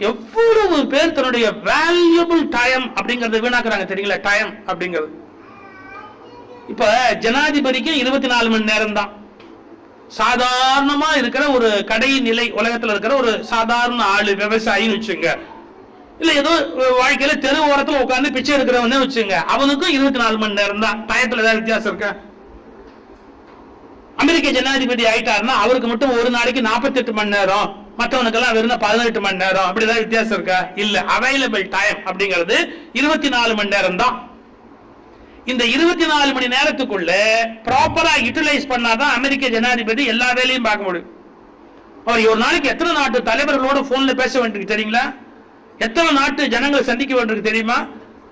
எவ்வளவு பேர் தன்னுடைய வேல்யூபிள் டைம் அப்படிங்கறத வீணாக்குறாங்க தெரியுங்களா? டைம் அப்படிங்கிறது. இப்ப ஜனாதிபதிக்கு 24 மணி நேரம் தான். சாதாரணமா இருக்கிற ஒரு கடைநிலை உலகத்துல இருக்கிற ஒரு சாதாரண ஆளு, விவசாயின்னு வச்சுங்க, இல்ல ஏதோ வாழ்க்கையில தெரு ஓரத்துல உட்கார்ந்து பிச்சை எடுக்கிறவனே வச்சுங்க, அவனுக்கும் 24 மணி நேரம் தான். டயத்துல ஏதாவது வித்தியாசம் இருக்கா? அமெரிக்க ஜனாதிபதி ஆயிட்டாருன்னா அவருக்கு மட்டும் ஒரு நாளைக்கு 48 மணி நேரம், மற்றவனுக்கெல்லாம் வெறும் 18 மணி நேரம், அப்படி ஏதாவது வித்தியாசம் இருக்கா? இல்ல. அவைலபிள் டைம் அப்படிங்கிறது 24 மணி நேரம் தான். இந்த 24 மணி நேரத்துக்குள்ள ப்ராப்பரா யூட்டிலைஸ் பண்ணாதான் அமெரிக்க ஜனாதிபதி எல்லா வேலையும் பார்க்க முடியும். அவர் ஒரு நாளைக்கு எத்தனை நாட்டு தலைவர்களோட போன்ல பேச வேண்டியிருக்கு தெரியுங்களா? எத்தனை நாட்டு ஜனங்களை சந்திக்க வேண்டியிருக்கு தெரியுமா?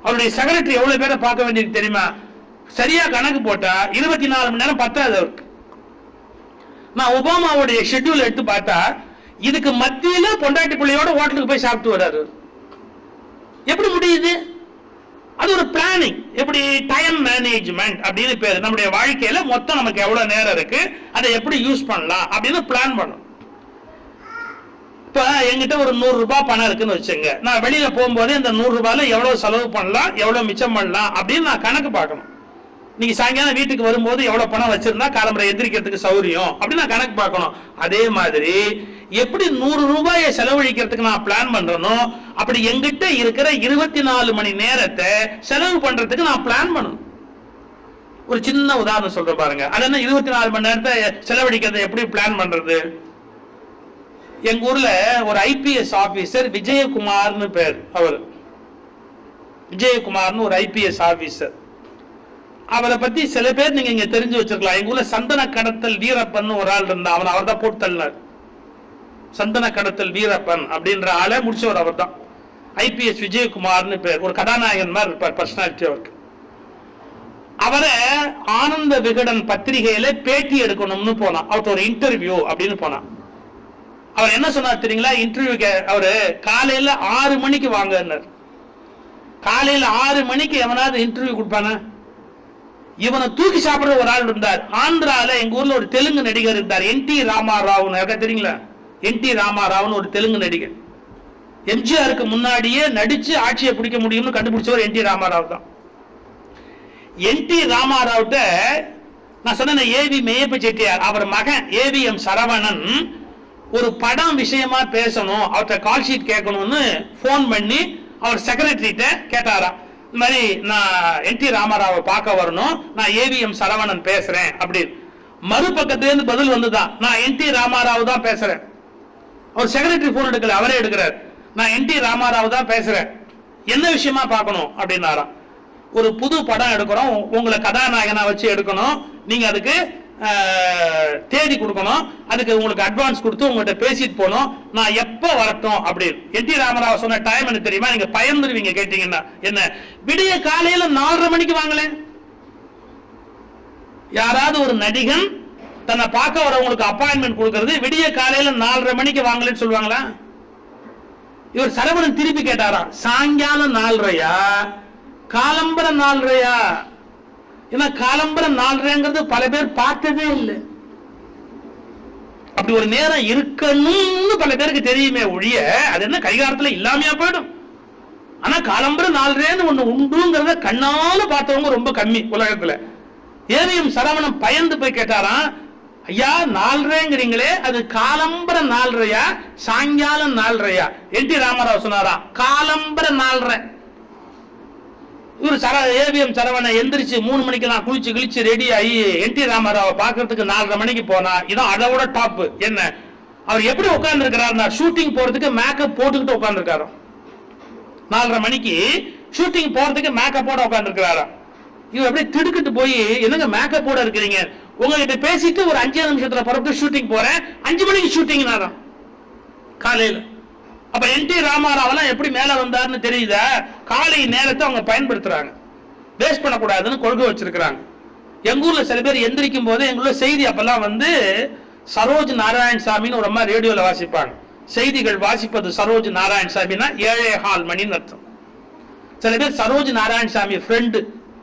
அவருடைய செக்ரட்டரி எவ்வளவு பேரை பார்க்க வேண்டியிருக்கு தெரியுமா? சரியா கணக்கு போட்டா 24 மணி நேரம் பத்தாது அவருக்கு. நான் ஒபாமாவுடைய ஷெட்யூல் எடுத்து பார்த்தா இதுக்கு மத்தியில பொண்டாட்டி பிள்ளையோட ஹோட்டலுக்கு போய் சாப்பிட்டு வர்றாரு. எப்படி முடியுது? அது ஒரு பிளானிங். எப்படி? டைம் மேனேஜ்மெண்ட் அப்படின்னு பேரு. நம்முடைய வாழ்க்கையில மொத்தம் நமக்கு எவ்வளவு நேரம் இருக்கு, அதை எப்படி யூஸ் பண்ணலாம் அப்படின்னு பிளான் பண்ணணும். இப்ப என்கிட்ட ஒரு 100 ரூபாய் பணம் இருக்குன்னு வச்சுங்க, நான் வெளியில போகும்போது இந்த 100 ரூபாயில எவ்வளவு செலவு பண்ணலாம், எவ்வளவு மிச்சம் பண்ணலாம் அப்படின்னு நான் கணக்கு பார்க்கணும். நீங்க சாயங்காலம் வீட்டுக்கு வரும்போது எவ்வளவு பணம் வச்சிருந்தா காலம்பரை எந்திரிக்கிறதுக்கு சௌரியம் அப்படின்னு நான் கணக்கு பார்க்கணும். அதே மாதிரி எப்படி 100 ரூபாயை செலவழிக்கிறதுக்கு நான் பிளான் பண்றேனோ அப்படி எங்கிட்ட இருக்கிற 24 மணி நேரத்தை செலவு பண்றதுக்கு நான் பிளான் பண்ணணும். ஒரு சின்ன உதாரணம் சொல்ற பாருங்க. அது என்ன 24 மணி நேரத்தை செலவழிக்கிறத எப்படி பிளான் பண்றது? எங்க ஊர்ல ஒரு ஐபிஎஸ் ஆபீசர் விஜயகுமார்னு பேர். அவர் விஜயகுமார்னு ஒரு ஐபிஎஸ் ஆபீசர். அவரை பத்தி சில பேர் நீங்க இங்க தெரிஞ்சு வச்சிருக்கலாம். எங்க ஊர்ல சந்தன கடத்தல் வீரப்பன் ஒரு ஆள் இருந்தா, அவர் தான் போட்டு தள்ளினார். சந்தன கடத்தல் வீரப்பன் அப்படின்ற ஆளை முடிச்சவர் அவர் தான். ஐபிஎஸ் விஜயகுமார்னு பேர். ஒரு கதாநாயகன் மாதிரி இருப்பார், பர்சனாலிட்டி அவருக்கு. அவரை ஆனந்த விகடன் பத்திரிகையில பேட்டி எடுக்கணும்னு போனான். அவருக்கு ஒரு இன்டர்வியூ அப்படின்னு போனான். அவர் என்ன சொன்னார் தெரியுங்களா? இன்டர்வியூக்கு அவரு காலையில 6 மணிக்கு வாங்கினார். காலையில 6 மணிக்கு எவனாவது இன்டர்வியூ கொடுப்பானா? இவனை தூக்கி சாப்பிடுற ஒரு ஆள் இருந்தார். ஆந்திரால எங்க ஊர்ல ஒரு தெலுங்கு நடிகர் இருந்தார், என்டி ராமாராவ். தெரியுங்களா? என்டி ராமாராவ் ஒரு தெலுங்கு நடிகர். எம்ஜிஆருக்கு முன்னாடியே நடிச்சு ஆட்சியை பிடிக்க முடியும்னு கண்டுபிடிச்சவர் என்டி ராமாராவ் தான். என்டி ராமாராவ்ட்ட நான் சொன்ன ஏவி மேயப்ப செட்டியார், அவர் மகன் ஏவிஎம் சரவணன் ஒரு படம் விஷயமா பேசணும், அவர்கிட்ட கால் ஷீட் கேட்கணும்னு போன் பண்ணி அவர் செக்ரட்டரிட்ட கேட்டாராம். இந்த மாதிரி நான் என்டி ராமாராவை பார்க்க வரணும், நான் ஏவிஎம் சரவணன் பேசுறேன் அப்படின்னு. மறுபக்கத்திலிருந்து பதில் வந்துதான், நான் என்டி ராமாராவ் தான் பேசுறேன். அவர் செக்ரட்டரி போன் எடுக்கல, அவரே எடுக்கிறார். நான் என்டி ராமாராவ் தான் பேசுறேன், என்ன விஷயமா பார்க்கணும் அப்படின்னாராம். ஒரு புது படம் எடுக்கிறோம், உங்களை கதாநாயகனா வச்சு எடுக்கணும், நீங்க அதுக்கு தேதி கொடுக்கணும், அதுக்கு உங்களுக்கு அட்வான்ஸ் கொடுத்து உங்கள்கிட்ட பேசிட்டு போனோம், நான் எப்ப வரட்டும் அப்படின்னு. என்டி ராமராவ் சொன்ன டைம் என்ன தெரியுமா? நீங்க பயந்துருவீங்க கேட்டீங்கன்னா. என்ன? விடிய காலையில 4:30 மணிக்கு வாங்கல. யாராவது ஒரு நடிகன் தன்னை பார்க்க வரவங்களுக்கு அப்பாயின்மெண்ட் கொடுக்கிறது விடிய காலையில 4:30 மணிக்கு வாங்கலன்னு சொல்லுவாங்களா? இவர் சரவணன் திருப்பி கேட்டாராம், சாயங்காலம் 4:30யா காலம்பர 4:30யா? ஏன்னா காலம்பர 4:30ங்கிறது பல பேர் பார்த்ததே இல்லை. அப்படி ஒரு நேரம் இருக்கணும்னு பல பேருக்கு தெரியுமே ஒழிய அது என்ன கரிகாலத்துல இல்லாமையா போயிடும். ஆனா காலம்பர 4:30ன்னு ஒண்ணு உண்டுங்கிறத கண்ணால பார்த்தவங்க ரொம்ப கம்மி உலகத்துல. ஏவிஎம் சரவணன் பயந்து போய் கேட்டாராம், ஐயா 4:30ங்கிறீங்களே, அது காலம்பர 4:30யா சாயங்காலம் 4:30யா? என்டி ராமராவ் சொன்னாராம், காலம்பர 4:30. இவர் ஏவிஎம் சரவணன் எந்திரிச்சு 3 மணிக்கெல்லாம் குளிச்சு கிழிச்சு ரெடி ஆகி என்டி ராமராவை பார்க்கறதுக்கு 4:30 மணிக்கு போனா. இதான் அதோட டாப். என்ன? அவர் எப்படி உட்கார்ந்து இருக்கிறார்? ஷூட்டிங் போறதுக்கு மேக்கப் போட்டுக்கிட்டு உட்கார்ந்து இருக்காரு. 4:30 மணிக்கு ஷூட்டிங் போறதுக்கு மேக்கப் போட உட்கார்ந்து இருக்கிறாரா. இவர் அப்படியே திடுக்கிட்டு போய், என்னங்க மேக்கப் போட இருக்கிறீங்க, உங்ககிட்ட பேசிட்டு ஒரு 5 நிமிஷத்துல புறப்பட்டு ஷூட்டிங் போறேன், 5 மணிக்கு ஷூட்டிங் நேரம் காலையில. அப்ப என்டி ராமாராவெல்லாம் எப்படி மேல வந்தாருன்னு தெரியுதா? காலை நேரத்தை அவங்க பயன்படுத்துறாங்க, வேஸ்ட் பண்ணக்கூடாதுன்னு கொள்கை வச்சிருக்கிறாங்க. எங்க ஊர்ல சில பேர் எந்திரிக்கும் போது எங்களுடைய செய்தி அப்பெல்லாம் வந்து சரோஜ் நாராயணசாமின்னு ஒரு அம்மா ரேடியோல வாசிப்பாங்க. செய்திகள் வாசிப்பது சரோஜ் நாராயணசாமின்னா 7:15 மணின்னு அர்த்தம். சில பேர் சரோஜ் நாராயணசாமி ஃப்ரெண்டு,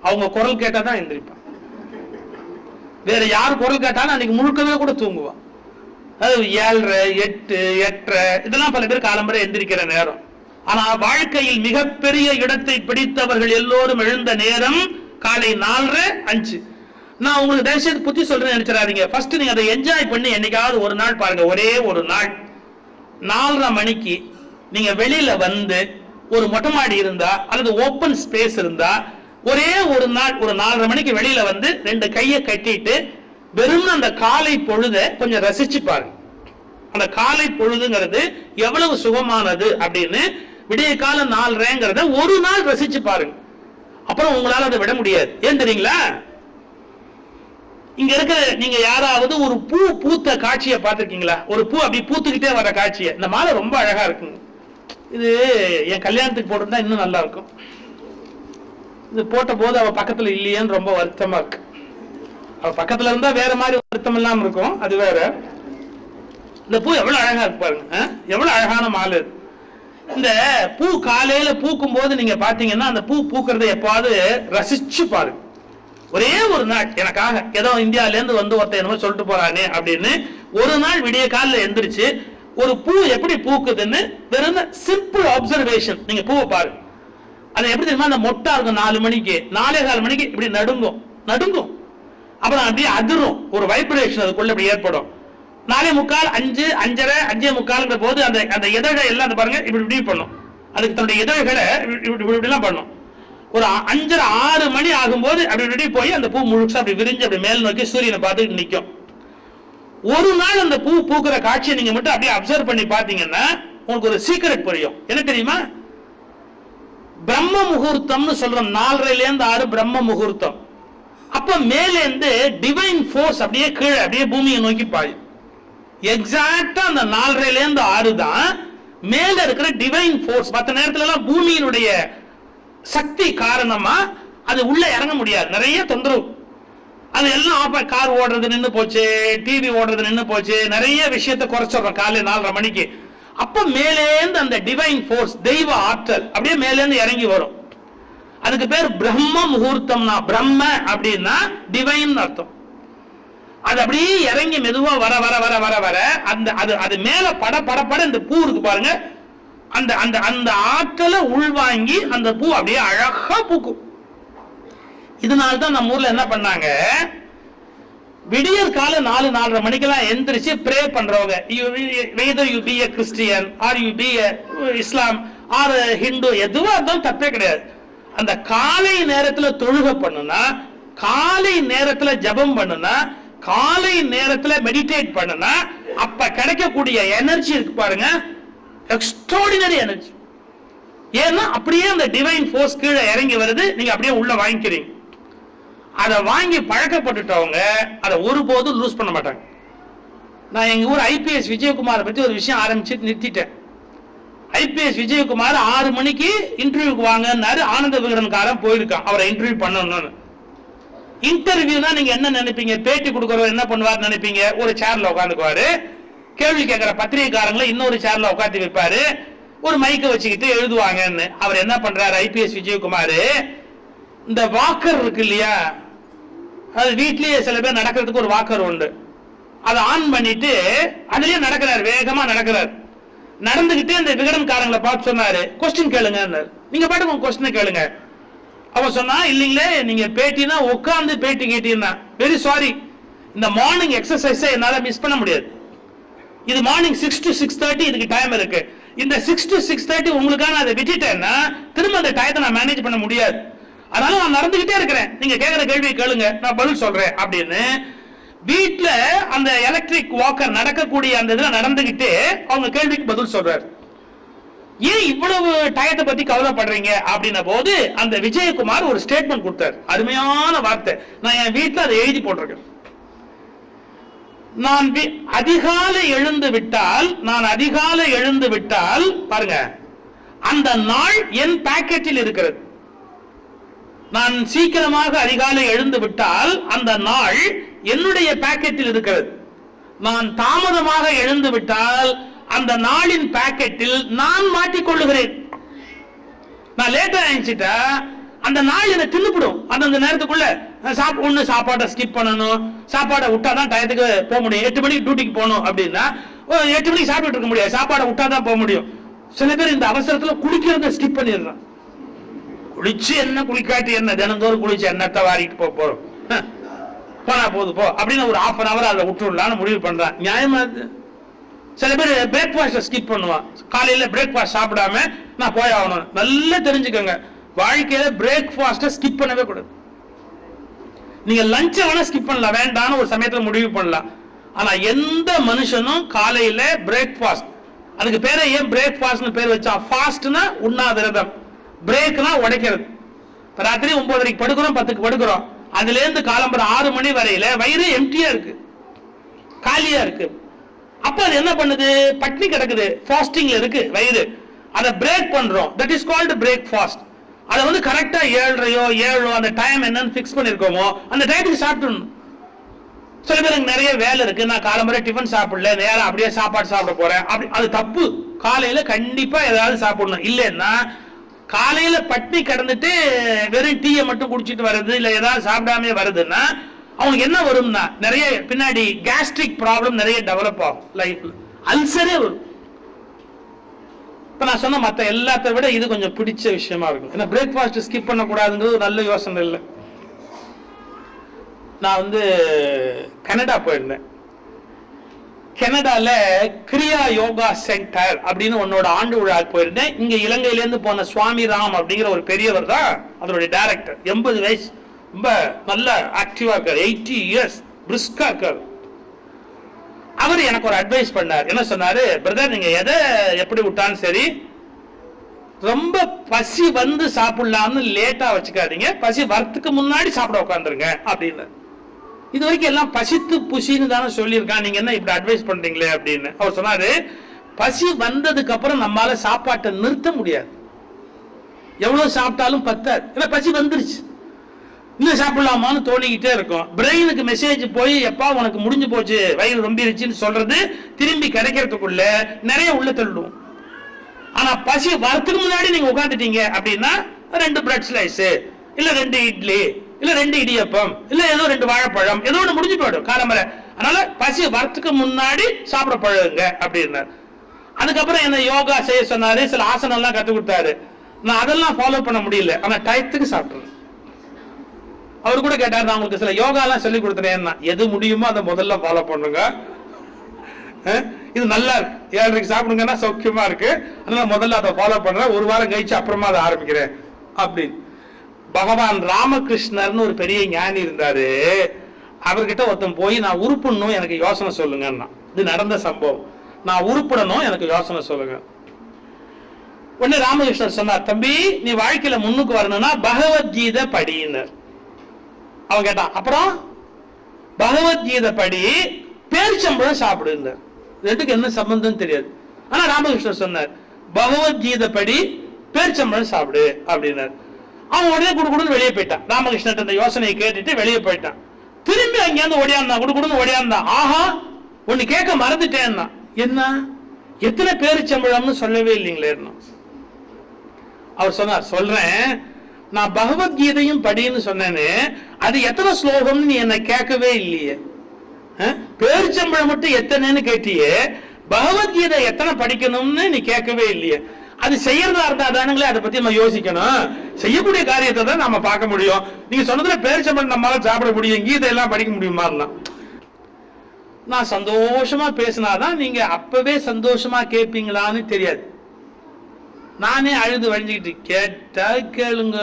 அவங்க குரல் கேட்டா தான் எந்திரிப்பான். வேற யார் குரல் கேட்டாலும் அன்னைக்கு முழுக்கவே கூட தூங்குவான். அது 7:30, 8, 8:30 இதெல்லாம் பல பேர் காலம்பரை எந்திரிக்கிற நேரம். ஆனா வாழ்க்கையில் மிகப்பெரிய இடத்தை பிடித்தவர்கள் எல்லோரும் எழுந்த நேரம் காலை 4:30, 5. நான் உங்களுக்கு தயவுசெய்து புத்தி சொல்றேன்னு நினைச்சிடாதீங்க. ஃபர்ஸ்ட் நீங்க அதை என்ஜாய் பண்ணி என்னைக்காவது ஒரு நாள் பாருங்க. ஒரே ஒரு நாள் 4:30 மணிக்கு நீங்க வெளியில வந்து ஒரு மொட்டை மாடி இருந்தா அல்லது ஓப்பன் ஸ்பேஸ் இருந்தா ஒரே ஒரு நாள் ஒரு 4:30 மணிக்கு வெளியில வந்து 2 கையை கட்டிட்டு வெறும் அந்த காலை பொழுத கொஞ்சம் ரசிச்சு பாருங்க. அந்த காலை பொழுதுங்கிறது எவ்வளவு சுகமானது அப்படின்னு விடிய காலம் 4:30ங்கிறத ஒரு நாள் ரசிச்சு பாருங்க. அப்புறம் உங்களால அதை விட முடியாது. ஏன் தெரியுங்களா? இங்க இருக்கிற நீங்க யாராவது ஒரு பூ பூத்த காட்சியை பார்த்திருக்கீங்களா? ஒரு பூ அப்படி பூத்துக்கிட்டே வர காட்சியை. இந்த மாலை ரொம்ப அழகா இருக்குங்க. இது என் கல்யாணத்துக்கு போட்டிருந்தா இன்னும் நல்லா இருக்கும். இது போட்ட போது அவ பக்கத்துல இல்லையேன்னு ரொம்ப வருத்தமா இருக்கு. அவ பக்கத்துல இருந்தா வேற மாதிரி வருத்தம் இல்லாம இருக்கும், அது வேற. இந்த பூ எவ்வளவு அழகா இருக்கு பாருங்க. எவ்வளவு அழகான மாலை. இந்த பூ காலையில பூக்கும் போது நீங்க பாத்தீங்கன்னா அந்த பூ பூக்கிறத எப்பாவது ரசிச்சு பாருங்க. ஒரே ஒரு நாள் எனக்காக ஏதோ இந்தியால இருந்து வந்து ஒருத்தர் என்னமோ சொல்லிட்டு போறானே அப்படின்னு ஒரு நாள் விடிய காலில் எந்திரிச்சு ஒரு பூ எப்படி பூக்குதுன்னு வெறும் சிம்பிள் அப்சர்வேஷன் நீங்க பூவை பாருங்க. அது எப்படி தெரியுமா? அந்த மொட்டா இருக்கும் 4 மணிக்கு 4:15 மணிக்கு இப்படி நடுங்கும். அப்புறம் அப்படியே அதிரும். ஒரு வைப்ரேஷன் அதுக்குள்ள இப்படி ஏற்படும். 4:45, 5, 5:30, 5:45 போது அந்த அந்த இதழ்கள் எல்லாம் பாருங்க இப்படி இப்படி பண்ணும். அதுக்கு தன்னுடைய இதழ்களை இப்படி எல்லாம் பண்ணும். ஒரு 5:30, 6 மணி ஆகும்போது அப்படி இப்படி போய் அந்த பூ முழுசா அப்படி விரிஞ்சு அப்படி மேல் நோக்கி சூரியனை பார்த்து நிற்கும். ஒரு நாள் அந்த பூ பூக்கிற காட்சியை நீங்க மட்டும் அப்படியே அப்சர்வ் பண்ணி பாத்தீங்கன்னா உங்களுக்கு ஒரு சீக்ரெட் புரியும். என்ன தெரியுமா? பிரம்ம முகூர்த்தம்னு சொல்றோம். 4:30 6 பிரம்ம முகூர்த்தம். அப்ப மேலேந்து டிவைன் ஃபோர்ஸ் அப்படியே கீழே அப்படியே பூமியை நோக்கி பாயும். எக்ஸாக்டா அந்த 4:30 6 தான் மேல இருக்கிற டிவைன் ஃபோர்ஸ். மற்ற நேரத்துல எல்லாம் பூமியினுடைய சக்தி காரணமா அது உள்ள இறங்க முடியாது, நிறைய தொந்தரவு. அது எல்லாம் கார் ஓடுறது நின்று போச்சு, டிவி ஓடுறது நின்று போச்சு, நிறைய விஷயத்தை குறைச்சிடுறோம் காலை 4:30 மணிக்கு. அப்ப மேலேந்து அந்த டிவைன் ஃபோர்ஸ் தெய்வ ஆற்றல் அப்படியே மேலேந்து இறங்கி வரும். அதுக்கு பேர் பிரம்ம முகூர்த்தம்னா. பிரம்ம அப்படின்னா டிவைன் அர்த்தம். அது அப்படியே இறங்கி மெதுவா வர வர வர வர வர அந்த அது மேல பட இந்த பூ இருக்கு பாருங்க, அந்த அந்த அந்த ஆற்றலை உள்வாங்கி அந்த பூ அப்படியே அழகா பூக்கும். இதனால்தான் நம்ம ஊர்ல என்ன பண்ணாங்க, விடியற் கால 4, 4:30 மணிக்கெல்லாம் எந்திரிச்சு ப்ரே பண்றவங்க, whether you be a Christian or you be a Islam or a Hindu, எதுவா இருந்தாலும் தப்பே கிடையாது. அந்த காலை நேரத்துல தொழுகை பண்ணுனா, காலை நேரத்துல ஜபம் பண்ணுனா, காலை நேரத்துல மெடிடேட் பண்ணுனா அப்ப கிடைக்கக்கூடிய எனர்ஜி இருக்கு பாருங்க, எக்ஸ்ட்ராடினரி எனர்ஜி. ஏன்னா அப்படியே அந்த டிவைன் ஃபோர்ஸ் கீழே இறங்கி வருது, நீங்க அப்படியே உள்ள வாங்கிக்கிறீங்க. அதை வாங்கி பழக்கப்பட்டுட்டவங்க அதை ஒருபோதும் லூஸ் பண்ண மாட்டாங்க. நான் எங்க ஊர் ஐபிஎஸ் விஜயகுமாரை பற்றி ஒரு விஷயம் ஆரம்பிச்சு நிறுத்திட்டேன். ஐபிஎஸ் விஜயகுமார் 6 மணிக்கு இன்டர்வியூக்கு வாங்கன்னாரு. ஆனந்த விகடன்காரன் போயிருக்கான் அவரை இன்டர்வியூ பண்ணணும்னு. இன்டர்வியூனா நீங்க என்ன நினைப்பீங்க? பேட்டி கொடுக்கறவர் என்ன பண்ணுவார் நினைப்பீங்க? ஒரு சேர்ல உட்காந்துக்குவாரு, கேள்வி கேட்கிற பத்திரிகைக்காரங்களை இன்னொரு சேர்ல உட்காந்து வைப்பாரு, ஒரு மைக்க வச்சுக்கிட்டு எழுதுவாங்கன்னு. அவர் என்ன பண்றாரு ஐபிஎஸ் விஜயகுமார், இந்த வாக்கர் இருக்கு இல்லையா, அது வீட்லயே சில பேர் நடக்கிறதுக்கு ஒரு வாக்கர் உண்டு, அதை ஆன் பண்ணிட்டு அதுலயே நடக்கிறார், வேகமா நடக்கிறார். நடந்துகிட்டே அந்த விகடன்காரங்களை பார்த்து சொன்னாரு, கொஸ்டின் கேளுங்க. நீங்க பாட்டுக்கு உங்க கொஸ்டின் கேளுங்க. அவன் சொன்னா, இல்லீங்களே நீங்க பேட்டினா உட்கார்ந்து பேட்டி கேட்டீங்கன்னா, வெரி சாரி, இந்த மார்னிங் எக்ஸசைஸ் என்னால மிஸ் பண்ண முடியாது. இது மார்னிங் 6 to 6:30 இதுக்கு டைம் இருக்கு. இந்த 6 to 6:30 உங்களுக்கான அதை விட்டுட்டேன்னா திரும்ப அந்த டயத்தை நான் மேனேஜ் பண்ண முடியாது. அதனால நான் நடந்துகிட்டே இருக்கிறேன், நீங்க கேட்கிற கேள்வியை கேளுங்க, நான் பதில் சொல்றேன் அப்படின்னு வீட்டுல அந்த எலக்ட்ரிக் வாக்கர் நடக்கக்கூடிய அந்த இதுல நடந்துகிட்டு அவங்க கேள்விக்கு பதில் சொல்றாரு. ஏன் இவ்வளவு டயத்தை பத்தி கவலைப்படுறீங்க அப்படின்ன போது அந்த விஜயகுமார் ஒரு ஸ்டேட்மெண்ட் கொடுத்தார், அருமையான வார்த்தை. நான் என் வீட்டுல அதை எழுதி போட்டிருக்கேன். நான் அதிகாலை எழுந்து விட்டால் பாருங்க, அந்த நாள் என் பாக்கெட்டில் இருக்கிறது. நான் சீக்கிரமாக அதிகாலை எழுந்து விட்டால் அந்த நாள் என்னுடைய பாக்கெட்டில் இருக்கிறது. நான் தாமதமாக எழுந்து விட்டால் அந்த நாளின் பாக்கெட்டில் நான் மாட்டிக்கொள்ளுகிறேன். நான் லேட்டா எழுந்துட்டா அந்த நாள் என்ன தின்னுபிடும். அந்த நேரத்துக்குள்ள ஒண்ணு சாப்பாடை ஸ்கிப் பண்ணணும், சாப்பாடை விட்டாதான் டயத்துக்கு போக முடியும். 8 மணிக்கு டியூட்டிக்கு போகணும் அப்படின்னா 8 மணிக்கு சாப்பிட்டு இருக்க முடியாது, சாப்பாடை விட்டாதான் போக முடியும். சில பேர் இந்த அவசரத்துல குளிக்கிறத ஸ்கிப் பண்ணிடுறான். குளிச்சு என்ன குளிக்காட்டி என்ன, தினந்தோறும் குளிச்சு என்னத்தை வாரிட்டு போறோம், போனா போது போ அப்படின்னு ஒரு 1/2 hour அதை விட்டுடலான்னு முடிவு பண்றான். நியாயமா அது? சில பேர் பிரேக்ஃபாஸ்ட் ஸ்கிப் பண்ணுவான், காலையில பிரேக்ஃபாஸ்ட் சாப்பிடாம நான் போய் ஆகணும். நல்லா தெரிஞ்சுக்கோங்க, வாழ்க்கையில பிரேக்ஃபாஸ்ட ஸ்கிப் பண்ணவே கூடாது. நீங்க லஞ்சை வேணா ஸ்கிப் பண்ணலாம், வேண்டாம்னு ஒரு சமயத்துல முடிவு பண்ணலாம். ஆனா எந்த மனுஷனும் காலையில பிரேக்ஃபாஸ்ட், அதுக்கு பேரை ஏன் பிரேக்ஃபாஸ்ட்னு பேர் வச்சா? ஃபாஸ்ட்னா உண்ணாத விரதம், பிரேக்னா உடைக்கிறது. ராத்திரி 9:30 படுக்கிறோம், 10க்கு படுக்கிறோம், அதுல இருந்து காலம்பரம் 6 மணி வரையில வயிறு எம்டியா இருக்கு, காலியா இருக்கு. அப்ப அது என்ன பண்ணுது? பட்னி கிடக்குது, ஃபாஸ்டிங்ல இருக்கு வயிறு. அதை பிரேக் பண்றோம், தட் இஸ் கால்டு பிரேக்ஃபாஸ்ட். அதை வந்து கரெக்டா 7:30 7 அந்த டைம் என்னன்னு பிக்ஸ் பண்ணிருக்கோமோ அந்த டைத்துக்கு சாப்பிடணும். சில பேருக்கு நிறைய வேலை இருக்கு, நான் காலம்பரை டிஃபன் சாப்பிடல, நேரம் அப்படியே சாப்பாடு சாப்பிட போறேன், அப்படி அது தப்பு. காலையில கண்டிப்பா ஏதாவது சாப்பிடணும். இல்லைன்னா காலையில பட்னி கிடந்துட்டு வெறும் டீயை மட்டும் குடிச்சிட்டு வருது, இல்ல ஏதாவது சாப்பிடாம வருதுன்னா அவங்களுக்கு என்ன வரும்னா நிறைய பின்னாடி கேஸ்ட்ரிக் ப்ராப்ளம் நிறைய டெவலப் ஆகும், லைஃப்ல அல்சரே வரும். இப்ப நான் சொன்ன மற்ற எல்லாத்த விட இது கொஞ்சம் பிடிச்ச விஷயமா இருக்கும். ஏன்னா பிரேக்ஃபாஸ்ட் ஸ்கிப் பண்ணக்கூடாதுங்கிறது நல்ல யோசனை இல்லை. நான் வந்து கனடா போயிருந்தேன். கனடால கிரியா யோகா சென்டர் அப்படின்னு உன்னோட ஆண்டு விழா போயிருந்தேன். இங்க இலங்கையிலேருந்து போன சுவாமி ராம் அப்படிங்கிற ஒரு பெரியவர் தான் அதனுடைய டைரக்டர். 80 வயசு, ரொம்ப நல்ல ஆக்டிவா இருக்காரு, 80 years பிரிஸ்கா இருக்காரு. அவர் எனக்கு ஒரு அட்வைஸ் பண்ணார். என்ன சொன்னாரு? பிரதர், நீங்க எதை எப்படி விட்டாலும் சரி, ரொம்ப பசி வந்து சாப்பிடலாம்னு லேட்டா வச்சுக்காதீங்க, பசி வரத்துக்கு முன்னாடி சாப்பிட உட்காந்துருங்க அப்படின்னு. இது வரைக்கும் எல்லாம் பசித்து புசின்னு தானே சொல்லியிருக்கான், நீங்க என்ன இப்படி அட்வைஸ் பண்றீங்களே அப்படின்னு. அவர் சொன்னாரு, பசி வந்ததுக்கு அப்புறம் நம்மளால சாப்பாட்டை நிறுத்த முடியாது, எவ்வளவு சாப்பிட்டாலும் பத்தாது. ஏன்னா பசி வந்துருச்சு, இன்னும் சாப்பிடலாமான்னு தோணிக்கிட்டே இருக்கும். பிரெயினுக்கு மெசேஜ் போய் எப்பா உனக்கு முடிஞ்சு போச்சு, வயிறு ரொம்பிருச்சுன்னு சொல்றது திரும்பி கிடைக்கிறதுக்குள்ள நிறைய உள்ள தள்ளுடும். ஆனா பசி வரத்துக்கு முன்னாடி நீங்க உட்காந்துட்டீங்க அப்படின்னா 2 பிரெட் ஸ்லைஸ், இல்ல 2 இட்லி, இல்ல 2 இடியப்பம், இல்ல ஏதோ 2 வாழைப்பழம், ஏதோ ஒன்று முடிஞ்சு போயிடும் காலம்பரை. அதனால பசி வரத்துக்கு முன்னாடி சாப்பிட பழகுங்க அப்படின்னாரு. அதுக்கப்புறம் என்ன யோகா செய்ய சொன்னாரு, சில ஆசனம் எல்லாம் கத்து கொடுத்தாரு. நான் அதெல்லாம் ஃபாலோ பண்ண முடியல, ஆனா டயத்துக்கு சாப்பிடுறேன். அவர் கூட கேட்டார், நான் உங்களுக்கு சில யோகா எல்லாம் சொல்லி கொடுத்துறேன், எது முடியுமோ அதை முதல்ல ஃபாலோ பண்ணுங்க, இது நல்லா இருக்கு, 7:30 சாப்பிடுங்கன்னா சௌக்கியமா இருக்கு, அதனால முதல்ல அதை ஃபாலோ பண்றேன், 1 வாரம் கழிச்சு அப்புறமா அதை ஆரம்பிக்கிறேன் அப்படின்னு. பகவான் ராமகிருஷ்ணர்னு ஒரு பெரிய ஞானி இருந்தாரு. அவர்கிட்ட ஒருத்தன் போய் நான் உருப்படணும் எனக்கு யோசனை சொல்லுங்கன்னா, இது நடந்த சம்பவம், நான் உருப்படணும் எனக்கு யோசனை சொல்லுங்க. உடனே ராமகிருஷ்ணர் சொன்னார், தம்பி நீ வாழ்க்கையில முன்னுக்கு வரணும்னா பகவத்கீதை படியினர். அவன் கேட்டான், அப்புறம் பகவத்கீதை படி, பேரிச்சம்பழம் சாப்பிடு. ரெண்டுக்கு என்ன சம்பந்தம் தெரியாது. ஆனா ராமகிருஷ்ணர் சொன்னார், பகவத்கீதை படி, பேரிச்சம்பழம் சாப்பிடு அப்படின்னார். அவன் உடனே குடுக்குடுன்னு வெளியே போயிட்டான். ராமகிருஷ்ணன் இந்த யோசனையை கேட்டுட்டு வெளியே போயிட்டான். திரும்பி அங்கேருந்து ஓடியாந்தான், குடுக்குடுன்னு ஓடியாந்தான். ஆஹா, ஒன்னு கேட்க மறந்துட்டேன்னா, என்ன எத்தனை பேரிச்சம்பழம்னு சொல்லவே இல்லைங்களே. அவர் சொன்னார், சொல்றேன், நான் பகவத்கீதையும் படின்னு சொன்னேன்னு, அது எத்தனை ஸ்லோகம்னு நீ என்ன கேட்கவே இல்லையே. பேரிச்சம்பழம் மட்டும் எத்தனைன்னு கேட்டியே, பகவத்கீதை எத்தனை படிக்கணும்னு நீ கேட்கவே இல்லையே. அது செய்யறதா இருந்தா தானுங்களே அதை பத்தி நம்ம யோசிக்கணும், செய்யக்கூடிய காரியத்தை தான் நம்ம பார்க்க முடியும். நீங்க சொன்னதுல பேரிச்சம்பழம் நம்மளால சாப்பிட முடியும், கீதை எல்லாம் படிக்க முடியுமா? நான் சந்தோஷமா பேசினாதான் நீங்க அப்பவே சந்தோஷமா கேட்பீங்களான்னு தெரியாது. நானே அழுது வழிஞ்சுக்கிட்டு, கேட்டா கேளுங்க,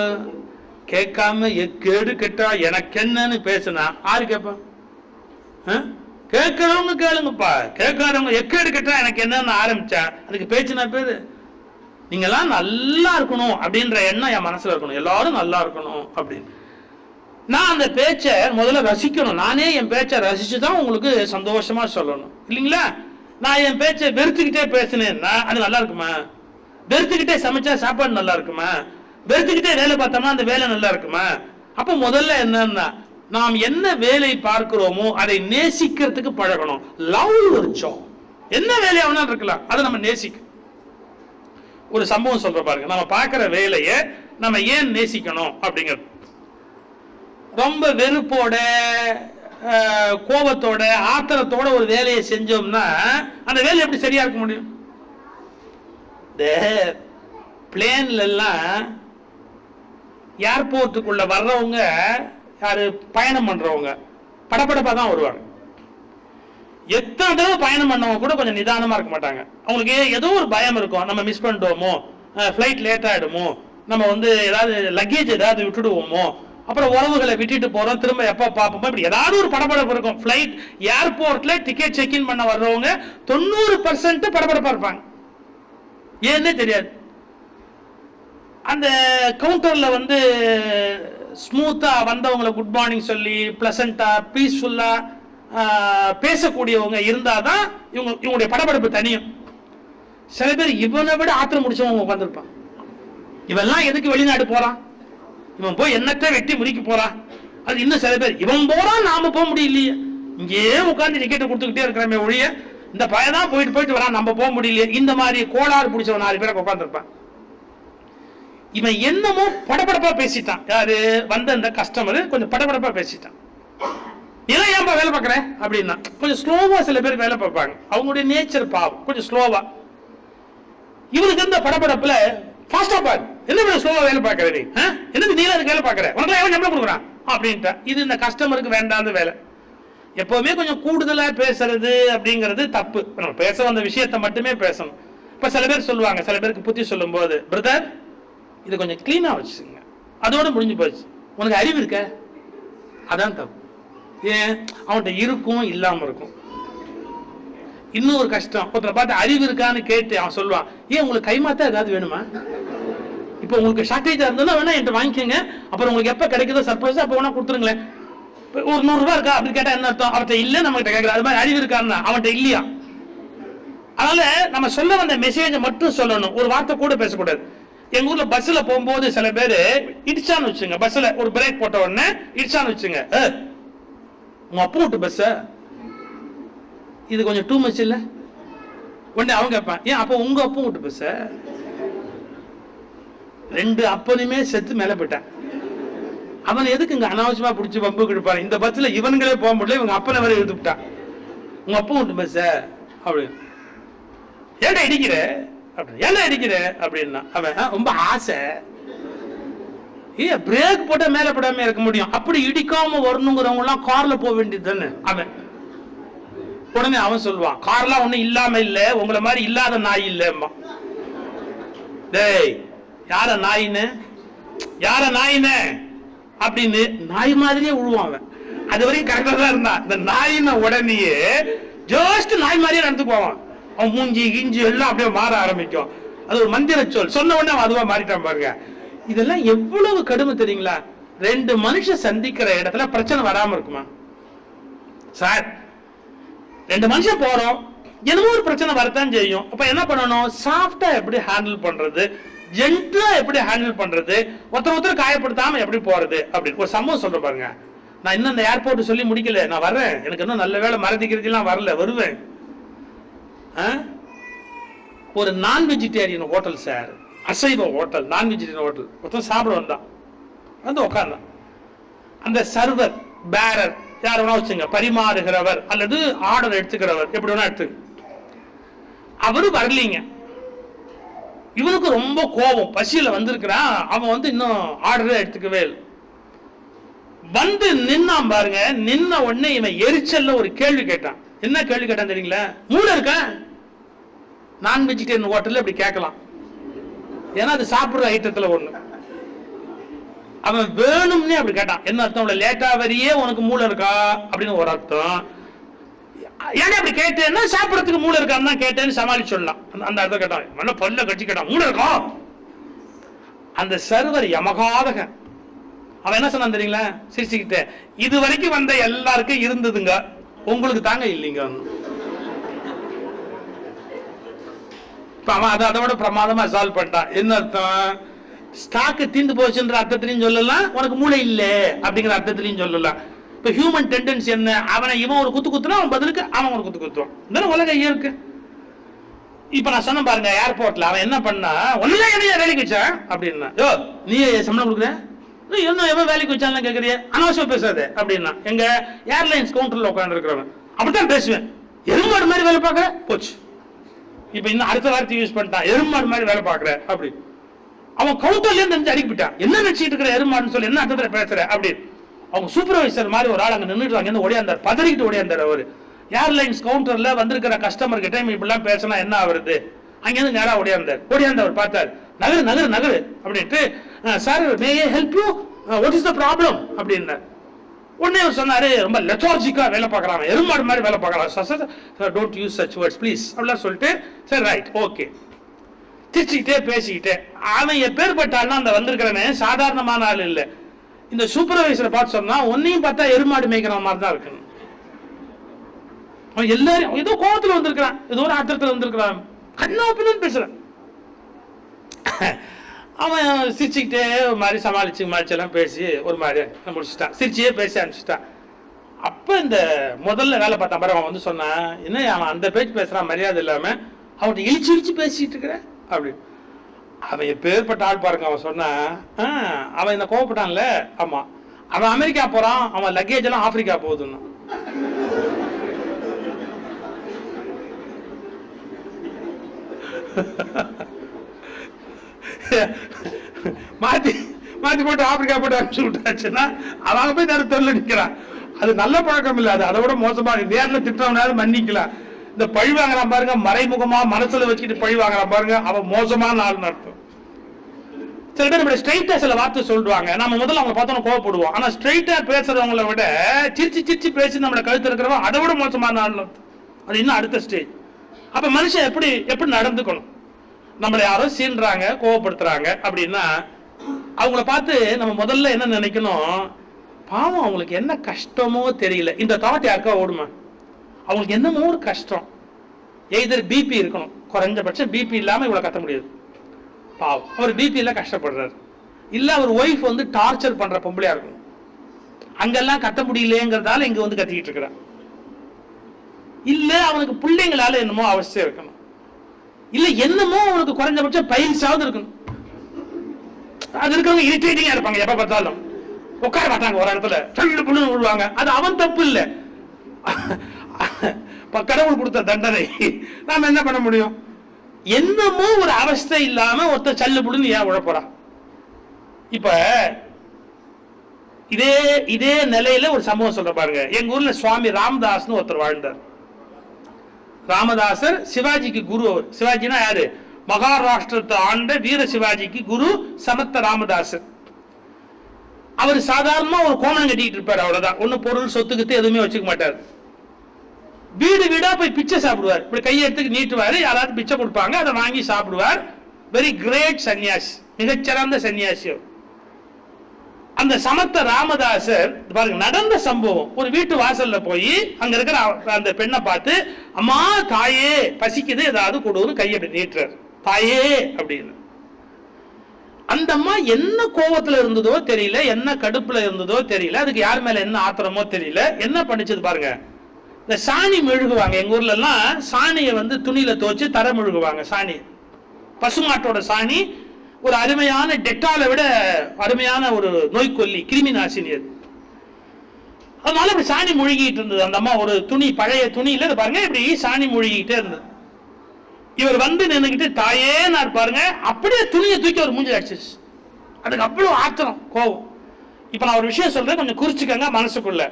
கேட்காம கேடு கேட்டா எனக்கு என்னன்னு பேசினா ஆறு கேட்பான்? கேட்கிறவங்க கேளுங்கப்பா, கேட்காதவங்க எக்கேடு கேட்டா எனக்கு என்னன்னு ஆரம்பிச்சா அதுக்கு பேச்சுனா பேரு. நீங்கெல்லாம் நல்லா இருக்கணும் அப்படின்ற எண்ணம் என் மனசுல இருக்கணும், எல்லாரும் நல்லா இருக்கணும் அப்படின்னு. நான் அந்த பேச்சை முதல்ல ரசிக்கணும். நானே என் பேச்சை ரசிச்சுதான் உங்களுக்கு சந்தோஷமா சொல்லணும், இல்லைங்களா? நான் என் பேச்சை வெறுத்துக்கிட்டே பேசினேன்னா அது நல்லா இருக்குமா? வெறுத்துக்கிட்டே சமைச்சா சாப்பாடு நல்லா இருக்குமா? வெறுத்துக்கிட்டே வேலை பார்த்தோம்னா அந்த வேலை நல்லா இருக்குமா? அப்ப முதல்ல என்னன்னா, நாம் என்ன வேலை பார்க்கிறோமோ அதை நேசிக்கிறதுக்கு பழகணும். Love your job. என்ன வேலையாவனா இருக்கலாம், அதை நம்ம நேசிக்க. ஒரு சம்பவம் சொல்ற பாருங்க, நம்ம பார்க்கிற வேலையை நம்ம ஏன் நேசிக்கணும் அப்படிங்கிறது. ரொம்ப வெறுப்போட கோபத்தோட ஆத்திரத்தோட ஒரு வேலையை செஞ்சோம்னா அந்த வேலை எப்படி சரியா இருக்க முடியும்? இந்த பிளேன்ல எல்லாம் ஏர்போர்ட்டுக்குள்ள வர்றவங்க யாரு பயணம் பண்றவங்க படபடப்பா தான் வருவாங்க. எத்தனை தடவை பயணம் பண்ணவங்க கூட கொஞ்சம் நிதானமா இருக்க மாட்டாங்க. அவங்களுக்கு ஏதோ ஒரு பயம் இருக்கும், நம்ம மிஸ் பண்ணிட்டோமோ, ஃபிளைட் லேட் ஆயிடுமோ, நம்ம வந்து ஏதாவது லக்கேஜ் ஏதாவது விட்டுடுவோமோ, அப்புறம் உறவுகளை விட்டுட்டு போறோம், திரும்ப எப்ப பார்ப்போமோ, இப்படி ஏதாவது ஒரு படபடப்பு இருக்கும். ஃபிளைட் ஏர்போர்ட்ல டிக்கெட் செக்இன் பண்ண வர்றவங்க 90% படபடப்பா இருப்பாங்க. ஏன்னே தெரியாது. அந்த கவுண்டர்ல வந்து ஸ்மூத்தா வந்தவங்களை குட் மார்னிங் சொல்லி பிளசண்டா பீஸ்ஃபுல்லா பேசக்கூடியவங்க இருந்தாதான் இவங்களுடைய படபடப்பு தனியும். சில பேர் இவனை விட ஆத்திரம் முடிச்சவங்க உட்காந்துருப்பான். இவெல்லாம் எதுக்கு வெளிநாடு போறான், இவன் போய் என்னத்தை வெட்டி முடிக்க போறான். அது இன்னும் சில பேர் இவன் போறான் நாம போக முடியலையே, இங்கேயே உட்காந்து டிக்கெட்டை கொடுத்துக்கிட்டே இருக்கிறமே ஒழிய இந்த பையன் போயிட்டு வரான் நம்ம போக முடியலையே. இந்த மாதிரி கோளாறு பிடிச்சவன் 4 பேரை உட்காந்துருப்பான். இவன் என்னமோ படபடப்பா பேசிட்டான். யாரு வந்த இந்த கஸ்டமர் கொஞ்சம் படபடப்பா பேசிட்டான். இதெல்லாம் ஏன்பா வேலை பார்க்கறேன் அப்படின்னா கொஞ்சம் ஸ்லோவா சில பேர் வேலை பார்ப்பாங்க. அவங்களுடைய நேச்சர் பாவம் கொஞ்சம் ஸ்லோவா. இவனுக்கு இருந்த படபடப்புல ஃபாஸ்டா பாரு, என்ன ஸ்லோவா வேலை பார்க்கற நீ, என்னது நீ அதுக்கு வேலை பார்க்கற, உனக்கு எவன் சம்பளம் கொடுக்குறான் அப்படின்ட்டா. இது இந்த கஸ்டமருக்கு வேண்டாத வேலை. எப்பவுமே கொஞ்சம் கூடுதலா பேசுறது அப்படிங்கிறது தப்பு. நம்ம பேச வந்த விஷயத்தை மட்டுமே பேசணும். இப்ப சில பேர் சொல்லுவாங்க, சில பேருக்கு புத்தி சொல்லும் போது, பிரதர் இது கொஞ்சம் கிளீனா வச்சுங்க, அதோட முடிஞ்சு போச்சு, உனக்கு அறிவு இருக்க, அதான் தப்பு. ஏன் அவன்கிட்ட இருக்கும் இல்லாம இருக்கும். இன்னும் ஒரு கஷ்டம், ஒருத்தரை பார்த்து அறிவு இருக்கான்னு கேட்டு அவன் சொல்லுவான், ஏன் உங்களுக்கு கைமாத்தா ஏதாவது வேணுமா, இப்போ உங்களுக்கு ஷார்டேஜா இருந்ததுன்னா வேணா என்கிட்ட வாங்கிக்கோங்க, அப்புறம் உங்களுக்கு எப்ப கிடைக்குதோ சர்ப்ரைஸ் அப்ப வேணா கொடுத்துருங்களேன். ஒரு 100 ரூபாய் இருக்கா அப்படின்னு கேட்டா என்ன அர்த்தம், அவன்கிட்ட இல்ல நம்ம கிட்ட கேட்கற. அது மாதிரி அறிவு இருக்கான்னா அவன்கிட்ட இல்லையா. அதனால நம்ம சொல்ல வந்த மெசேஜை மட்டும் சொல்லணும், ஒரு வார்த்தை கூட பேசக்கூடாது. எங்க ஊர்ல பஸ்ல போகும்போது சில பேரு இடிச்சான்னு வச்சுங்க, பஸ்ல ஒரு பிரேக் போட்ட உடனே இடிச்சான்னு வச்சுங்க, உங்க அப்பா விட்டு பஸ் இது கொஞ்சம் டூ மச் இல்ல. உடனே அவங்க கேட்பான், ஏன் அப்ப உங்க அப்பா விட்டு பஸ், 2 அப்பனுமே செத்து மேல போயிட்டான். அவன் எதுக்கு இங்க அனாவசியமா பிடிச்சி பம்பு கொடுப்பாரு, இந்த பஸ்ல இவனுங்களே போக முடியல, இவங்க அப்பனை வரை எடுத்து விட்டான், உங்க அப்பா விட்டு பஸ் அப்படின்னு. ஏன்டா இடிக்கிற அப்படி, ஏன்டா இடிக்கிற அப்படின்னா அவன் ரொம்ப ஆசை, பிரேக் போட்ட மேல படாம இருக்க முடியும், அப்படி இடிக்காம வரணுங்கிறவங்க எல்லாம் கார்ல போக வேண்டியது தானே அவன். உடனே அவன் சொல்லுவான், கார்லாம் ஒண்ணும் இல்லாம இல்ல, உங்களை மாதிரி இல்லாத நாய் இல்லம்மா. டேய் யார நாயின்னு, யார நாயின்னு அப்படின்னு நாய் மாதிரியே விழுவான் அவன். அது வரைக்கும் கரெக்டா தான் இருந்தான். இந்த நாயின உடனேயே ஜஸ்ட் நாய் மாதிரியே நடந்து போவான். அவன் மூஞ்சி கிஞ்சி எல்லாம் அப்படியே மாற ஆரம்பிக்கும். அது ஒரு மந்திர சொல், சொன்ன உடனே அவன் அதுவா மாறிட்டான் பாருங்க. இதெல்லாம் எவ்வளவு கடுமை தெரியுங்களா. 2 மனுஷன் சந்திக்கிற இடத்துல பிரச்சனை வராம இருக்குமா சார்? 2 மனுஷன் போறோம், என்னமோ ஒரு பிரச்சனை வரத்தான் செய்யும். அப்ப என்ன பண்ணணும், சாஃப்டா எப்படி ஹேண்டில் பண்றது, ஜென்டலா எப்படி ஹேண்டில் பண்றது, ஒருத்தர் காயப்படுத்தாம எப்படி போறது அப்படின்னு ஒரு சம்பவம் சொல்ற பாருங்க. நான் இன்னும் அந்த ஏர்போர்ட் சொல்லி முடிக்கல, நான் வர்றேன், எனக்கு இன்னும் நல்ல வேலை மறதிக்கிறதுலாம் வரல, வருவேன். ஒரு நான் வெஜிடேரியன் ஹோட்டல் சார், அசைவ ஹோட்டல், நான் வெஜிடேரியன் ஹோட்டல். ஒருத்தன் சாப்பிட வந்தான், வந்து உட்கார்ந்தான். அந்த சர்வர் பேரர் யார் வேணா வச்சுங்க, பரிமாறுகிறவர் அல்லது ஆர்டர் எடுத்துக்கிறவர் எப்படி வேணா எடுத்து, அவரு வரலீங்க. இவனுக்கு ரொம்ப கோபம், பசியில வந்திருக்கிறான். அவன் வந்து இன்னும் ஆர்டரே எடுத்துக்கவே இல்லை. வந்து நின்னான் பாருங்க. நின்ன உடனே இவன் எரிச்சல்ல ஒரு கேள்வி கேட்டான். என்ன கேள்வி கேட்டான் தெரியுங்களா? மூளை இருக்க நான் வெஜிடேரியன் ஹோட்டல்ல இப்படி கேட்கலாம், ஏன்னா அது சாப்பிடுற ஐட்டத்துல ஒண்ணு. அவன் வேணும்னே அப்படி கேட்டான். என்ன அர்த்தம், லேட்டா வரியே உனக்கு மூளை இருக்கா அப்படின்னு ஒரு அர்த்தம். ஏன்னா அப்படி கேட்டேன்னா சாப்பிடறதுக்கு மூளை இருக்கான்னு தான் கேட்டேன்னு சமாளிச்சு சொல்லலாம். அந்த அர்த்தம் கேட்டான். மண்ண பல்ல கட்சி கேட்டான், மூளை இருக்கா? அந்த சர்வர் யமகாதகன். அவன் என்ன சொன்னான் தெரியுங்களா? சிரிச்சுக்கிட்ட, இது வரைக்கும் வந்த எல்லாருக்கும் இருந்ததுங்க, உங்களுக்கு தாங்க இல்லைங்க. அவன் அதை விட பிரமாதமா சால்வ் பண்ணிட்டான். என்ன அர்த்தம், ஸ்டாக்கு தீந்து போச்சுன்ற அர்த்தத்திலையும் சொல்லலாம், உனக்கு மூளை இல்லை அப்படிங்கிற அர்த்தத்திலையும் சொல்லலாம். இப்ப ஹியூமன் டெண்டன்சி என்ன, அவனை இவன் ஒரு குத்து குத்துனா அவன் பதிலுக்கு அவன் ஒரு குத்து குத்துவான். இந்த உலக இயற்கை. இப்ப நான் சொன்ன பாருங்க, ஏர்போர்ட்ல அவன் என்ன பண்ணா, ஒன்னுதான் என்னைய வேலைக்கு வச்சான் அப்படின்னா, யோ நீ சம்பளம் கொடுக்குற, என்ன எவ்வளவு வேலைக்கு வச்சாலும் கேட்கறிய, அனாவசியம் பேசாத அப்படின்னா. எங்க ஏர்லைன்ஸ் கவுண்டர்ல உட்கார்ந்து இருக்கிறவன் அப்படித்தான் பேசுவேன். எருமாடு மாதிரி வேலை பார்க்கற போச்சு. இப்ப இன்னும் அடுத்த வார்த்தை யூஸ் பண்ணிட்டான், எருமாடு மாதிரி வேலை பார்க்கற அப்படி. அவன் கவுண்டர்ல இருந்து அடிக்கிட்டான், என்ன நினைச்சிட்டு இருக்கிற எருமாடுன்னு சொல்லி, என்ன அர்த்தத்துல பேசுற அப்படின்னு. அவங்க சூப்பர்வைசர் மாதிரி ஒரு ஆள் அங்க நின்றுட்டு ஓடியாந்தார், பதறிக்கிட்டு ஓடியாந்தார். அவரு ஏர்லைன்ஸ் கவுண்டர்ல வந்திருக்கிற கஸ்டமர் கிட்ட இப்படிலாம் பேசினா என்ன ஆகுறது, அங்கிருந்து நேரா ஓடியாந்தவர் பார்த்தார். நகரு நகரு நகரு அப்படின்ட்டு, sir May I help you, what is the problem அப்படின்னார். உடனே அவர் சொன்னாரு, ரொம்ப லெத்தார்ஜிக்கா வேலை பார்க்கறாங்க, எருமாடு மாதிரி வேலை பார்க்கலாம் sir, don't use such words please அப்படிலாம் சொல்லிட்டு, சரி ரைட் ஓகே திரிச்சுக்கிட்டே பேசிக்கிட்டே. அவன் எப்பேற்பட்டாலும் அந்த வந்திருக்கிறவன் சாதாரணமான ஆள் இல்லை. இந்த சூப்பர்வைசரை பார்த்து சொன்னா, ஒன்னையும் பார்த்தா எருமாடு மேய்க்கிற மாதிரி தான் இருக்கு. அவன் எல்லாரும் ஏதோ கோபத்துல வந்திருக்கிறான், ஏதோ ஒரு ஆத்திரத்துல வந்திருக்கிறான், கண்ணா பின்னு பேசுறான். அவன் சிரிச்சுக்கிட்டே ஒரு மாதிரி சமாளிச்செல்லாம் பேசி ஒரு மாதிரி முடிச்சுட்டான், சிரிச்சியே பேசி அனுப்பிச்சிட்டான். அப்ப இந்த முதல்ல வேலை பார்த்தான் பாரு, அவன் வந்து சொன்னான், என்ன அவன் அந்த பேச்சு பேசுறான் மரியாதை இல்லாம, அவன் இழிச்சு இழிச்சு பேசிட்டு இருக்கிற அப்படின்னு. அவன் எப்பேற்பட்ட ஆள் பாருங்க. அவன் சொன்னான், அவன் இந்த கோவப்பட்டான்ல, ஆமா அவன் அமெரிக்கா போறான், அவன் லக்கேஜ் எல்லாம் ஆப்பிரிக்கா போகுதுன்னு. மாத்தி மாத்தி போட்டு ஆப்பிரிக்கா போட்டு அனுப்பிச்சு விட்டாச்சுன்னா அவங்க போய் தர தெருல நிக்கிறான். அது நல்ல பழக்கம் இல்ல, அது அதை விட மோசமா. நேரில் திட்டவனாவது மன்னிக்கலாம், இந்த பழி வாங்குறான் பாருங்க, மறைமுகமா மனசுல வச்சுட்டு பழி வாங்குறான் பாருங்க, அவன் மோசமான ஆள்னு அர்த்தம். சில பேர் இப்படி ஸ்ட்ரைட்டா சில வார்த்தை சொல்லுவாங்க, நம்ம முதல்ல அவங்க பார்த்தோம் கோவப்படுவோம். ஆனா ஸ்ட்ரைட்டா பேசுறவங்களை விட சிரிச்சு சிரிச்சு பேசி நம்மளை கழுத்து இருக்கிறவன் அதை விட மோசமான ஆள்னு அர்த்தம். அது இன்னும் அடுத்த ஸ்டேஜ். அப்ப மனுஷன் எப்படி எப்படி நடந்துக்கணும்? நம்மளை யாரோ சீன்றாங்க, கோவப்படுத்துறாங்க அப்படின்னா அவங்கள பார்த்து நம்ம முதல்ல என்ன நினைக்கணும், பாவம் அவங்களுக்கு என்ன கஷ்டமோ தெரியல. இந்த தாட் யாருக்கா ஓடுமா? அவங்களுக்கு என்னமோ ஒரு கஷ்டம், எய்தர் பிபி இருக்கணும், குறைஞ்சபட்சம் பிபி இல்லாம இவ்வளவு கத்த முடியாது, பாவம் அவர் பிபி எல்லாம் கஷ்டப்படுறாரு. இல்ல அவர் ஒய்ஃப் வந்து டார்ச்சர் பண்ற பொம்பளையா இருக்கணும், அங்கெல்லாம் கத்த முடியலங்கிறதால இங்க வந்து கத்திக்கிட்டு இருக்கிறான். இல்ல அவனுக்கு பிள்ளைங்களால என்னமோ அவசியம் இருக்கணும், இல்ல என்னமோ அவனுக்கு குறைஞ்சபட்சம் பயிற்சியாவது இருக்கணும். அது இருக்கிறவங்க இரிட்டேட்டிங்கா இருப்பாங்க, எப்ப பார்த்தாலும் உட்கார மாட்டாங்க ஒரு இடத்துல, சொல்லு புள்ளுன்னு விழுவாங்க. அது அவன் தப்பு இல்ல, கடவுள் கொடுத்த தண்டனை. நாம என்ன பண்ண முடியும்? என்னமோ ஒரு அவஸ்தை இல்லாம ஒருத்தர் சல்லு புள்ளுன்னு ஏன் உழப்போறான்? இப்ப இதே இதே நிலையில ஒரு சம்பவம் சொல்ற பாருங்க. எங்க ஊர்ல சுவாமி ராமதாஸ்னு ஒருத்தர் வாழ்ந்தார். ராமதாசர் சிவாஜிக்கு குரு. அவர் சிவாஜினா யாரு? மகாராஷ்டிரத்தை ஆண்ட வீர சிவாஜிக்கு குரு சமத்த ராமதாசர். அவர் சாதாரணமா ஒரு கோணம் கட்டிட்டு இருப்பார், அவ்வளவுதான். ஒண்ணு பொருள் சொத்துக்கிட்டு எதுவுமே வச்சுக்க மாட்டார். வீடு வீடா போய் பிச்சை சாப்பிடுவார், இப்படி கையெடுத்து நீட்டுவாரு, யாராவது பிச்சை கொடுப்பாங்க, அதை வாங்கி சாப்பிடுவார். வெரி கிரேட் சன்னியாசி, மிகச்சிறந்த சன்னியாசி. அந்த சமத்த ராமதாசர் பாருங்க, நடந்த சம்பவம். ஒரு வீட்டு வாசல்ல போய் அங்க இருக்கிற அந்த பெண்ணை பார்த்து, அம்மா தாயே பசிக்குது ஏதாவது கொடுன்னு கையை நீட்டுறாரு, தாயே அப்படின்னு. அந்த அம்மா என்ன கோபத்துல இருந்ததோ தெரியல, என்ன கடுப்புல இருந்ததோ தெரியல, அதுக்கு யார் மேல என்ன ஆத்திரமோ தெரியல, என்ன பண்ணிச்சது பாருங்க. இந்த சாணி மெழுகுவாங்க, எங்க ஊர்ல எல்லாம் சாணியை வந்து துணியில துவச்சு தர மெழுகுவாங்க. சாணி, பசுமாட்டோட சாணி, ஒரு அருமையான டெட்டாலை விட அருமையான ஒரு நோய்க்கொல்லி, கிருமி நாசினி அது. அதனால இப்படி சாணி முழுகிட்டு இருந்தது. அந்த அம்மா ஒரு துணி, பழைய துணியில பாருங்க இப்படி சாணி முழுகிட்டே இருந்தது. இவர் வந்து நின்னுக்கிட்டு தாயே நான் பாருங்க, அப்படியே துணியை தூக்கி ஒரு மூஞ்சி அடிச்சிச்சு. அதுக்கு அவ்வளவு ஆத்திரம், கோபம். இப்ப நான் ஒரு விஷயம் சொல்றேன், கொஞ்சம் குறிச்சுக்கங்க மனசுக்குள்ள.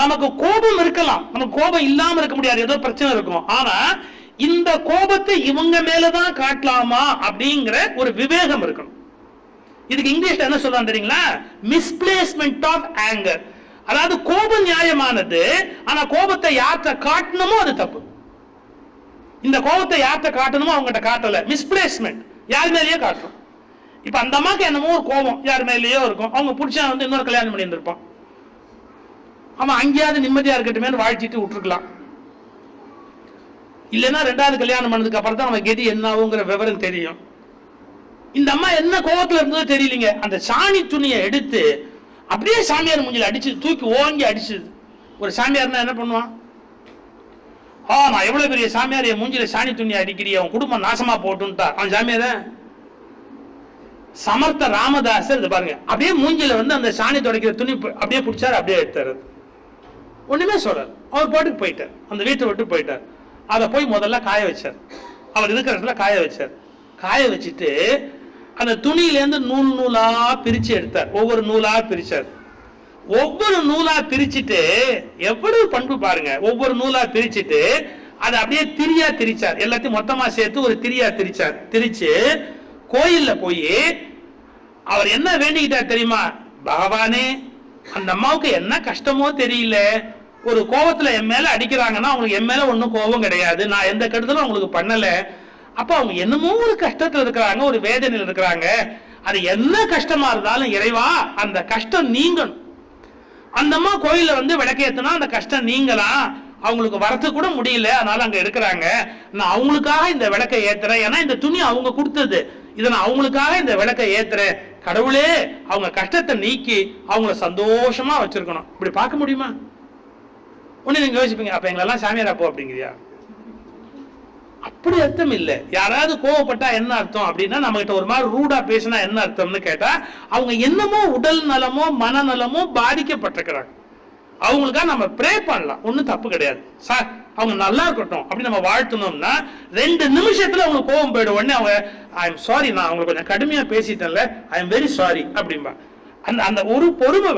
நமக்கு கோபம் இருக்கலாம், நமக்கு கோபம் இல்லாம இருக்க முடியாது, ஏதோ பிரச்சனை இருக்கும். ஆனா இந்த கோபத்தை இவங்க மேலதான் காட்டலாமா அப்படிங்கிற ஒரு விவேகம் இருக்கணும். இதுக்கு இங்கிலீஷ்ல என்ன சொல்றாங்க தெரியுங்களா? மிஸ்பிளேஸ்மெண்ட் ஆஃப் ஆங்கர். அதாவது கோபம் நியாயமானது, ஆனா கோபத்தை யார்கிட்ட காட்டணுமோ அது தப்பு. இந்த கோபத்தை யார்கிட்ட காட்டணுமோ அவங்ககிட்ட காட்டல, மிஸ்பிளேஸ்மெண்ட், யார் மேலேயோ காட்டும். இப்ப அந்த அம்மாக்கு என்னமோ ஒரு கோபம் யார் மேலேயோ இருக்கும், அவங்க புடிச்சா வந்து இன்னொரு கல்யாணம் பண்ணி இருப்பான், அவன் அங்கேயாவது நிம்மதியா இருக்கட்டுமே வாழ்த்திட்டு விட்டுருக்கலாம். இல்லைன்னா ரெண்டாவது கல்யாணம் பண்ணதுக்கு அப்புறம் தான் நம்ம கெதி என்ன ஆகுங்கிற விவரம் தெரியும். இந்த அம்மா என்ன கோபத்துல இருந்ததோ தெரியலீங்க, அந்த சாணி துணியை எடுத்து அப்படியே சாமியார் மூஞ்சில அடிச்சு, தூக்கி ஓங்கி அடிச்சது. ஒரு சாமியார்னா என்ன பண்ணுவான்? நான் எவ்வளவு பெரிய சாமியார், என் மூஞ்சில சாணி துணியை அடிக்கிறிய, அவன் குடும்பம் நாசமா போட்டுன்ட்டா. அவன் சாமியார சமர்த்த ராமதாசர் இது பாருங்க, அப்படியே மூஞ்சில வந்து அந்த சாணி துடைக்கிற துணி அப்படியே பிடிச்சாரு, அப்படியே எடுத்தாரு. ஒண்ணுமே சொல்றாரு. அவர் பாட்டுக்கு போயிட்டார், அந்த வீட்டை விட்டு போயிட்டார். அதை போய் முதல்ல காய வச்சார். அவர் இருக்கிற இடத்துல காய வச்சார். காய வச்சுட்டு அந்த துணியிலேருந்து நூல் நூலா பிரிச்சு எடுத்தார். ஒவ்வொரு நூலா பிரிச்சார். ஒவ்வொரு நூலா பிரிச்சுட்டு எவ்வளவு பண்பு பாருங்க. ஒவ்வொரு நூலா பிரிச்சுட்டு அதை அப்படியே திரியா திரிச்சார். எல்லாத்தையும் மொத்தமா சேர்த்து ஒரு திரியா திரிச்சார். திரிச்சு கோயில்ல போய் அவர் என்ன வேண்டிக்கிட்டார் தெரியுமா? பகவானே, அந்த அம்மாவுக்கு என்ன கஷ்டமோ தெரியல, ஒரு கோபத்துல என் மேல அடிக்கிறாங்கன்னா அவங்களுக்கு என் மேல ஒன்னும் கோபம் கிடையாது, நான் எந்த கெடுதலும் அவங்களுக்கு பண்ணல. அப்ப அவங்க என்னமோ ஒரு கஷ்டத்துல இருக்கிறாங்க, ஒரு வேதனையில் இருக்கிறாங்க. அது என்ன கஷ்டமா இருந்தாலும் இறைவா அந்த கஷ்டம் நீங்கணும். அந்த அம்மா கோயில்ல வந்து விளக்கேத்துனா அந்த கஷ்டம் நீங்கலாம். அவங்களுக்கு வரத்து கூட முடியல, அதனால அங்க இருக்கிறாங்க. நான் அவங்களுக்காக இந்த விளக்கை ஏத்துறேன். ஏன்னா இந்த துணி அவங்க கொடுத்தது, இதை நான் அவங்களுக்காக இந்த விளக்கை ஏத்துறேன். கடவுளே, அவங்க கஷ்டத்தை நீக்கி அவங்கள சந்தோஷமா வச்சிருக்கணும். இப்படி பார்க்க முடியுமா? ஒண்ணு நீங்க யோசிப்பீங்க, அப்ப எங்களெல்லாம் சாமியாரா போ அப்படிங்கிறியா? அப்படி அர்த்தம் இல்லை. யாராவது கோவப்பட்டா என்ன அர்த்தம் அப்படின்னா, நம்ம கிட்ட ஒரு மாதிரி ரூடா பேசினா என்ன அர்த்தம்னு கேட்டா, அவங்க என்னமோ உடல் நலமோ மனநலமோ பாதிக்கப்பட்டிருக்கிறாங்க. அவங்களுக்காக நம்ம ப்ரே பண்ணலாம், ஒன்றும் தப்பு கிடையாது. சார் அவங்க நல்லா இருக்கட்டும் அப்படி நம்ம வாழ்த்தணும்னா 2 நிமிஷத்துல அவங்க கோவம் போயிடும். உடனே அவங்க ஐ எம் சாரி, நான் அவங்களுக்கு கொஞ்சம் கடுமையா பேசிட்டேன்ல, ஐ எம் வெரி சாரி அப்படின்பா. அந்த ஒரு பொறுமை